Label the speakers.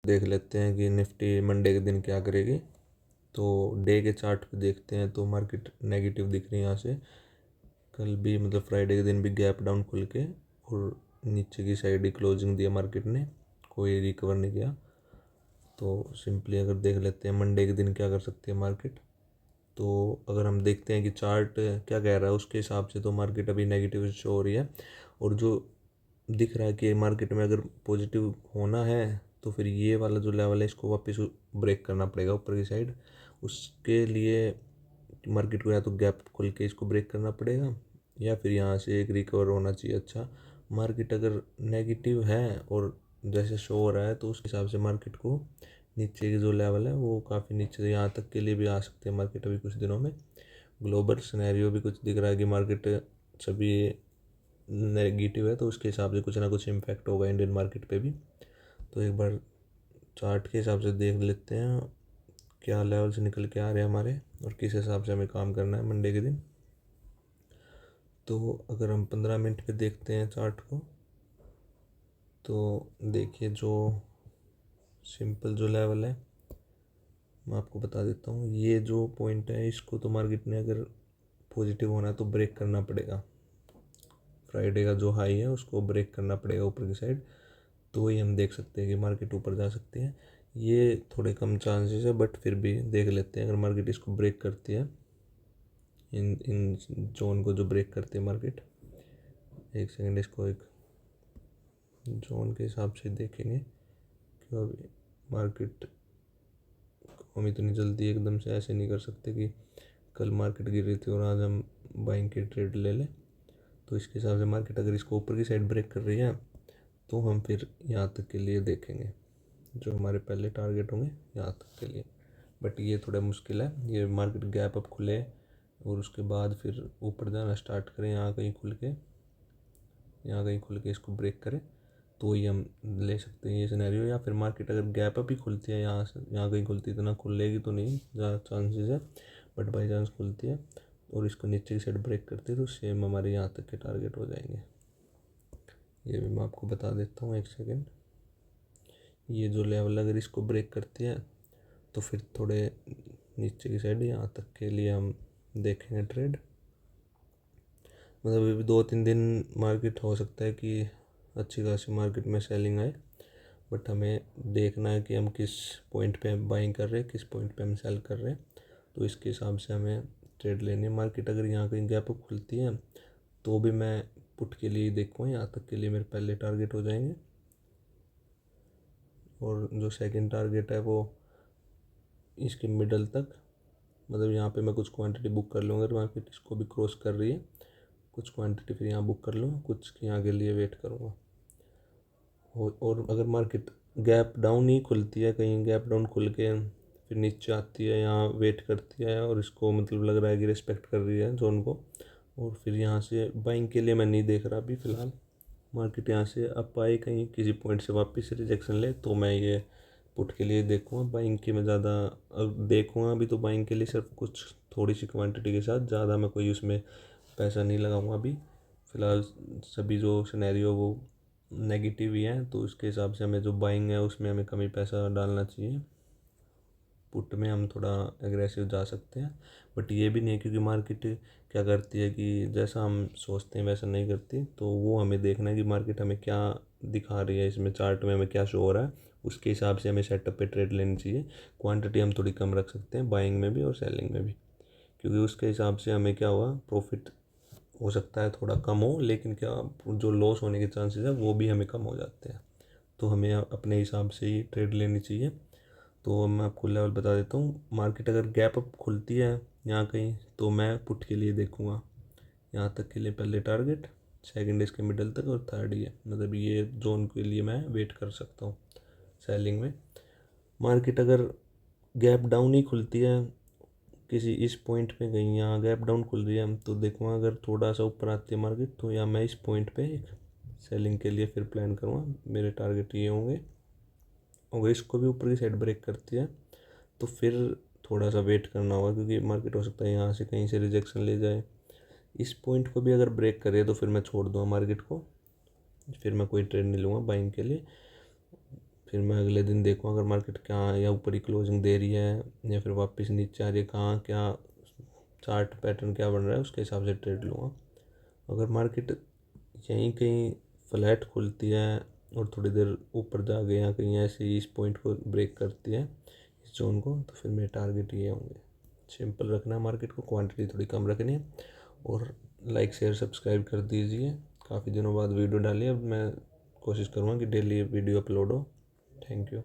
Speaker 1: देख लेते हैं कि निफ्टी मंडे के दिन क्या करेगी। तो डे के चार्ट पे देखते हैं तो मार्केट नेगेटिव दिख रही है यहाँ से। कल भी मतलब फ्राइडे के दिन भी गैप डाउन खुल के और नीचे की साइड ही क्लोजिंग दिया मार्केट ने, कोई रिकवर नहीं किया। तो सिंपली अगर देख लेते हैं मंडे के दिन क्या कर सकती है मार्केट। तो अगर हम देखते हैं कि चार्ट क्या कह रहा है उसके हिसाब से तो मार्केट अभी नेगेटिव शो हो रही है। और जो दिख रहा है कि मार्केट में अगर पॉजिटिव होना है तो फिर ये वाला जो लेवल है इसको वापस ब्रेक करना पड़ेगा ऊपर की साइड। उसके लिए मार्केट को या तो गैप खोल के इसको ब्रेक करना पड़ेगा या फिर यहाँ से एक रिकवर होना चाहिए। अच्छा, मार्केट अगर नेगेटिव है और जैसे शो हो रहा है तो उस हिसाब से मार्केट को नीचे की जो लेवल है वो काफ़ी नीचे यहाँ तक के लिए भी आ सकते हैं मार्केट अभी कुछ दिनों में। ग्लोबल सिनेरियो भी कुछ दिख रहा है कि मार्केट सभी नेगेटिव है तो उसके हिसाब से कुछ ना कुछ इम्पैक्ट होगा इंडियन मार्केट पे भी। तो एक बार चार्ट के हिसाब से देख लेते हैं क्या लेवल से निकल के आ रहे हैं हमारे और किस हिसाब से हमें काम करना है मंडे के दिन। तो अगर हम 15 मिनट पे देखते हैं चार्ट को तो देखिए जो सिंपल जो लेवल है मैं आपको बता देता हूँ। ये जो पॉइंट है इसको तो मार्केट ने अगर पॉजिटिव होना है तो ब्रेक करना पड़ेगा। फ्राइडे का जो हाई है उसको ब्रेक करना पड़ेगा ऊपर की साइड, तो ही हम देख सकते हैं कि मार्केट ऊपर जा सकती है। ये थोड़े कम चांसेस है बट फिर भी देख लेते हैं। अगर मार्केट इसको ब्रेक करती है, इन इन जोन को जो ब्रेक करती है मार्केट, एक सेकंड इसको एक जोन के हिसाब से देखेंगे क्यों अभी मार्केट हम इतनी जल्दी एकदम से ऐसे नहीं कर सकते कि कल मार्केट गिर रही थी और आज हम बाइंग की ट्रेड ले लें। तो इसके हिसाब से मार्केट अगर इसको ऊपर की साइड ब्रेक कर रही है तो हम फिर यहाँ तक के लिए देखेंगे जो हमारे पहले टारगेट होंगे यहाँ तक के लिए। बट ये थोड़ा मुश्किल है, ये मार्केट गैप अप खुले और उसके बाद फिर ऊपर जाना स्टार्ट करें, यहाँ कहीं खुल के इसको ब्रेक करें तो ही हम ले सकते हैं ये सिनेरियो। या फिर मार्केट अगर गैप अप ही खुलती है यहाँ से, यहाँ कहीं खुलती है, इतना खुलेगी तो नहीं, ज़्यादा चांसेस है बट बाई चांस खुलती है और इसको नीचे की साइड ब्रेक करती है तो सेम हमारे यहाँ तक के टारगेट हो जाएंगे। ये भी मैं आपको बता देता हूँ, एक सेकेंड। ये जो लेवल अगर इसको ब्रेक करती है तो फिर थोड़े नीचे की साइड यहाँ तक के लिए हम देखेंगे ट्रेड। मतलब अभी 2-3 दिन मार्केट हो सकता है कि अच्छी खासी मार्केट में सेलिंग आए बट हमें देखना है कि हम किस पॉइंट पे बाइंग कर रहे हैं, किस पॉइंट पे हम सेल कर रहे हैं। तो इसके हिसाब से हमें ट्रेड लेनी है। मार्केट अगर यहाँ कहीं गैप अप खुलती है तो भी मैं पुट के लिए देखूँगा, यहाँ तक के लिए मेरे पहले टारगेट हो जाएंगे। और जो सेकंड टारगेट है वो इसके मिडल तक, मतलब यहाँ पे मैं कुछ क्वांटिटी बुक कर लूँगा। अगर मार्केट इसको भी क्रॉस कर रही है कुछ क्वांटिटी फिर यहाँ बुक कर लूँगा, कुछ के यहाँ के लिए वेट करूँगा। और अगर मार्केट गैप डाउन ही खुलती है, कहीं गैप डाउन खुल के फिर नीचे आती है, यहाँ वेट करती है और इसको मतलब लग रहा है कि रिस्पेक्ट कर रही है जोन को, और फिर यहाँ से बाइंग के लिए मैं नहीं देख रहा अभी फ़िलहाल। मार्केट यहाँ से अप आए कहीं किसी पॉइंट से वापस रिजेक्शन ले तो मैं ये पुट के लिए देखूँगा। बाइंग की मैं ज़्यादा देखूँगा अभी तो बाइंग के लिए सिर्फ कुछ थोड़ी सी क्वांटिटी के साथ, ज़्यादा मैं कोई उसमें पैसा नहीं लगाऊंगा अभी फ़िलहाल। सभी जो सिनेरियो वो नेगेटिव ही है तो उसके हिसाब से हमें जो बाइंग है उसमें हमें कम ही पैसा डालना चाहिए। पुट में हम थोड़ा एग्रेसिव जा सकते हैं बट ये भी नहीं है क्योंकि मार्केट क्या करती है कि जैसा हम सोचते हैं वैसा नहीं करती। तो वो हमें देखना है कि मार्केट हमें क्या दिखा रही है, इसमें चार्ट में हमें क्या शो हो रहा है, उसके हिसाब से हमें सेटअप पे ट्रेड लेनी चाहिए। क्वांटिटी हम थोड़ी कम रख सकते हैं बाइंग में भी और सेलिंग में भी, क्योंकि उसके हिसाब से हमें क्या हुआ प्रॉफिट हो सकता है थोड़ा कम हो लेकिन क्या जो लॉस होने के चांसेस है वो भी हमें कम हो जाते हैं। तो हमें अपने हिसाब से ही ट्रेड लेनी चाहिए। तो मैं आपको लेवल बता देता हूँ। मार्केट अगर गैप अप खुलती है यहाँ कहीं तो मैं पुट के लिए देखूँगा, यहाँ तक के लिए पहले टारगेट, सेकंड इसके मिडल तक और थर्ड ये, मतलब ये जोन के लिए मैं वेट कर सकता हूँ सेलिंग में। मार्केट अगर गैप डाउन ही खुलती है किसी इस पॉइंट पे, कहीं यहाँ गैप डाउन खुल रही है तो देखूँगा अगर थोड़ा सा ऊपर आती है मार्केट तो या मैं इस पॉइंट पे एक सेलिंग के लिए फिर प्लान करूँगा। मेरे टारगेट ये होंगे। और इसको भी ऊपर की साइड ब्रेक करती है तो फिर थोड़ा सा वेट करना होगा क्योंकि मार्केट हो सकता है यहाँ से कहीं से रिजेक्शन ले जाए। इस पॉइंट को भी अगर ब्रेक करे तो फिर मैं छोड़ दूँगा मार्केट को, फिर मैं कोई ट्रेड नहीं लूँगा बाइंग के लिए। फिर मैं अगले दिन देखूँ अगर मार्केट क्या या ऊपर ही क्लोजिंग दे रही है या फिर वापस नीचे आ रही है, कहाँ क्या चार्ट पैटर्न क्या बन रहा है, उसके हिसाब से ट्रेड लूँगा। अगर मार्केट यहीं कहीं फ्लैट खुलती है और थोड़ी देर ऊपर जा गए या कहीं ऐसे इस पॉइंट को ब्रेक करती है, इस जोन को, तो फिर मेरे टारगेट ये होंगे। सिंपल रखना है मार्केट को, क्वांटिटी थोड़ी कम रखनी है। और लाइक शेयर सब्सक्राइब कर दीजिए। काफ़ी दिनों बाद वीडियो डाली, अब मैं कोशिश करूँगा कि डेली वीडियो अपलोड हो। Thank you.